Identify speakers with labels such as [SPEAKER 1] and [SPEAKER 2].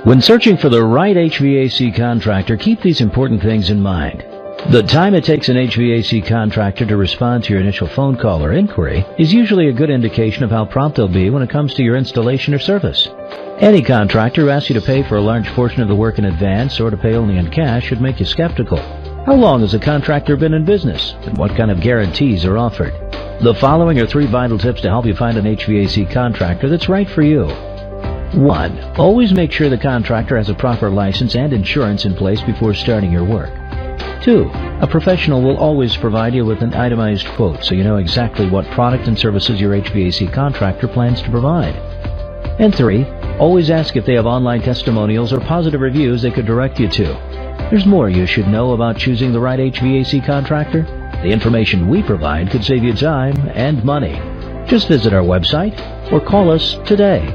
[SPEAKER 1] When searching for the right HVAC contractor, keep these important things in mind. The time it takes an HVAC contractor to respond to your initial phone call or inquiry is usually a good indication of how prompt they'll be when it comes to your installation or service. Any contractor who asks you to pay for a large portion of the work in advance or to pay only in cash should make you skeptical. How long has a contractor been in business, and what kind of guarantees are offered? The following are 3 vital tips to help you find an HVAC contractor that's right for you. 1. Always make sure the contractor has a proper license and insurance in place before starting your work. 2. A professional will always provide you with an itemized quote so you know exactly what product and services your HVAC contractor plans to provide. And 3. Always ask if they have online testimonials or positive reviews they could direct you to. There's more you should know about choosing the right HVAC contractor. The information we provide could save you time and money. Just visit our website or call us today.